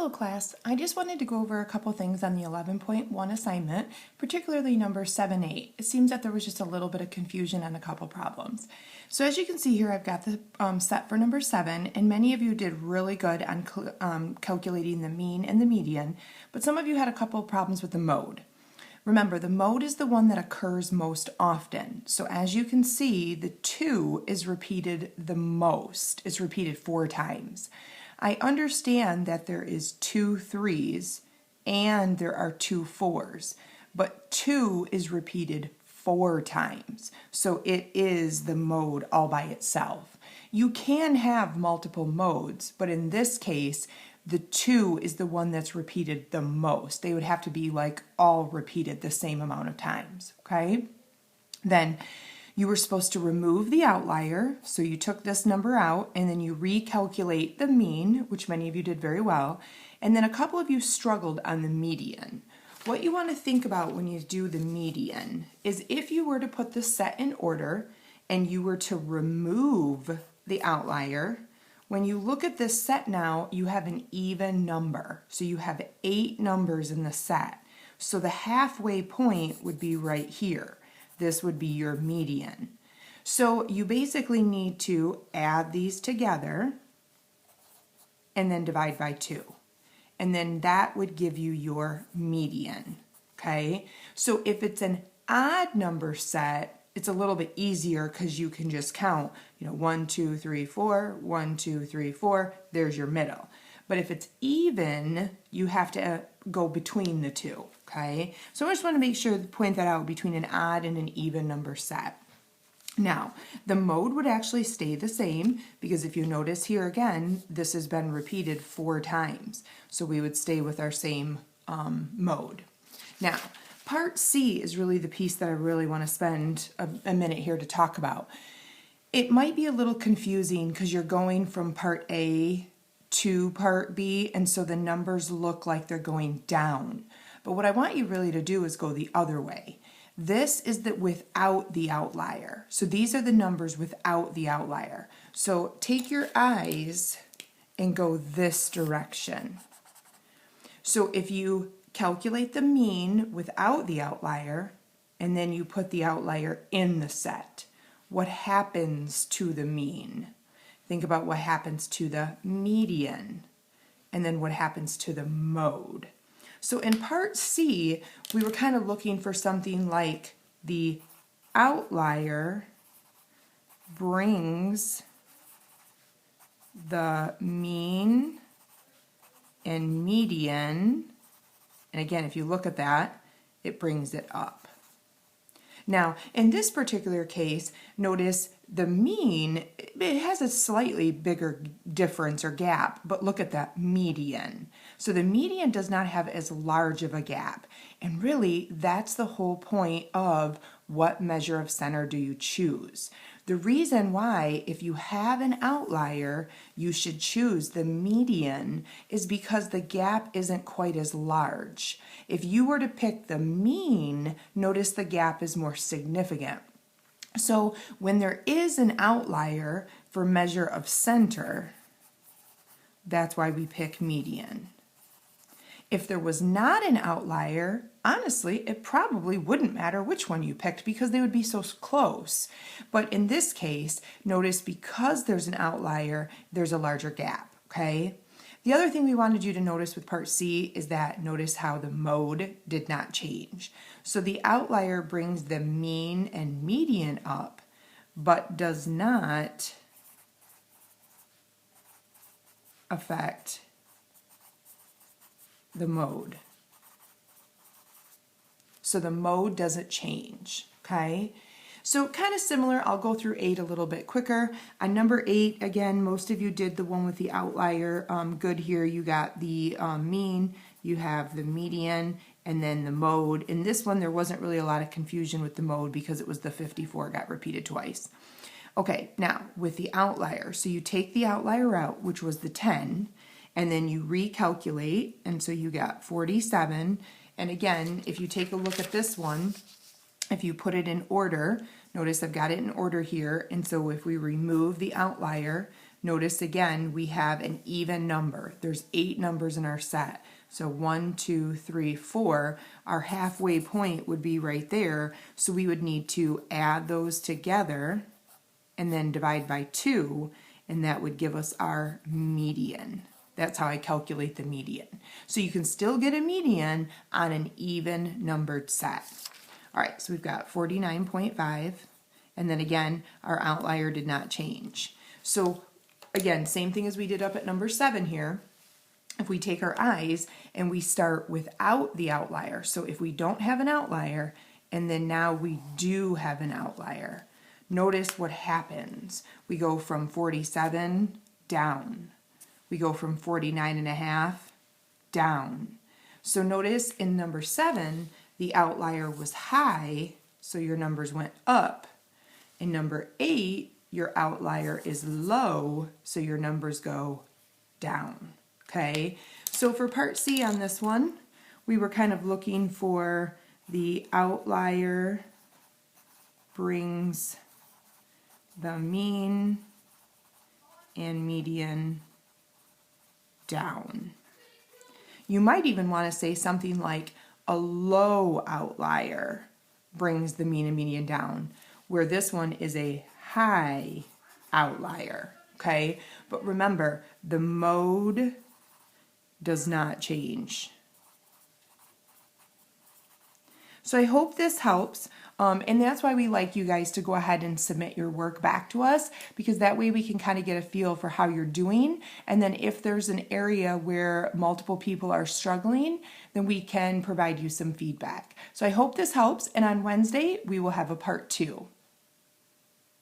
Hello class, I just wanted to go over a couple things on the 11.1 assignment, particularly number 7-8. It seems that there was just a little bit of confusion on a couple problems. So as you can see here, I've got the set for number 7, and many of you did really good on calculating the mean and the median, but some of you had a couple problems with the mode. Remember, the mode is the one that occurs most often. So as you can see, the 2 is repeated the most. It's repeated 4 times. I understand that there is 2 3s and there are 2 4s, but 2 is repeated 4 times. So it is the mode all by itself. You can have multiple modes, but in this case, the 2 is the one that's repeated the most. They would have to be like all repeated the same amount of times, okay? Then you were supposed to remove the outlier, so you took this number out and then you recalculate the mean, which many of you did very well, and then a couple of you struggled on the median. What you want to think about when you do the median is if you were to put the set in order and you were to remove the outlier, when you look at this set now, you have an even number. So you have 8 numbers in the set. So the halfway point would be right here. This would be your median. So you basically need to add these together and then divide by 2. And then that would give you your median, okay? So if it's an odd number set, it's a little bit easier because you can just count, 1, 2, 3, 4, 1, 2, 3, 4, there's your middle. But if it's even, you have to go between the 2, okay? So I just want to make sure to point that out between an odd and an even number set. Now, the mode would actually stay the same because if you notice here again, this has been repeated 4 times. So we would stay with our same mode. Now, part C is really the piece that I really want to spend a minute here to talk about. It might be a little confusing because you're going from part A to part B, and so the numbers look like they're going down. But what I want you really to do is go the other way. This is the without the outlier. So these are the numbers without the outlier. So take your eyes and go this direction. So if you calculate the mean without the outlier, and then you put the outlier in the set, what happens to the mean? Think about what happens to the median, and then what happens to the mode. So in part C, we were kind of looking for something like the outlier brings the mean and median, and again, if you look at that, it brings it up. Now, in this particular case, notice the mean, it has a slightly bigger difference or gap, but look at that median. So the median does not have as large of a gap. And really, that's the whole point of what measure of center do you choose. The reason why, if you have an outlier, you should choose the median is because the gap isn't quite as large. If you were to pick the mean, notice the gap is more significant. So when there is an outlier for measure of center, that's why we pick median. If there was not an outlier, honestly, it probably wouldn't matter which one you picked because they would be so close. But in this case, notice because there's an outlier, there's a larger gap, okay? The other thing we wanted you to notice with part C is that notice how the mode did not change. So the outlier brings the mean and median up, but does not affect the mode. So the mode doesn't change, okay? So kind of similar, I'll go through 8 a little bit quicker. On number 8, again, most of you did the one with the outlier. Good here, you got the mean, you have the median, and then the mode. In this one, there wasn't really a lot of confusion with the mode because it was the 54 got repeated twice. Okay, now with the outlier, so you take the outlier out, which was the 10, and then you recalculate, and so you got 47. And again, if you take a look at this one, if you put it in order, notice I've got it in order here, and so if we remove the outlier, Notice again, we have an even number. There's 8 numbers in our set. So 1, 2, 3, 4. Our halfway point would be right there. So we would need to add those together and then divide by 2, and that would give us our median. That's how I calculate the median. So you can still get a median on an even numbered set. All right, so we've got 49.5, and then again, our outlier did not change. So again, same thing as we did up at number 7 here. If we take our eyes and we start without the outlier, so if we don't have an outlier, and then now we do have an outlier, notice what happens. We go from 47 down. We go from 49.5 down. So notice in number 7, the outlier was high, so your numbers went up. In number 8, your outlier is low, so your numbers go down. Okay, so for part C on this one, we were kind of looking for the outlier brings the mean and median down. You might even want to say something like a low outlier brings the mean and median down, where this one is a high outlier, okay? But remember, the mode does not change. So I hope this helps, and that's why we like you guys to go ahead and submit your work back to us, because that way we can kind of get a feel for how you're doing, and then if there's an area where multiple people are struggling, then we can provide you some feedback. So I hope this helps, and on Wednesday we will have a part 2.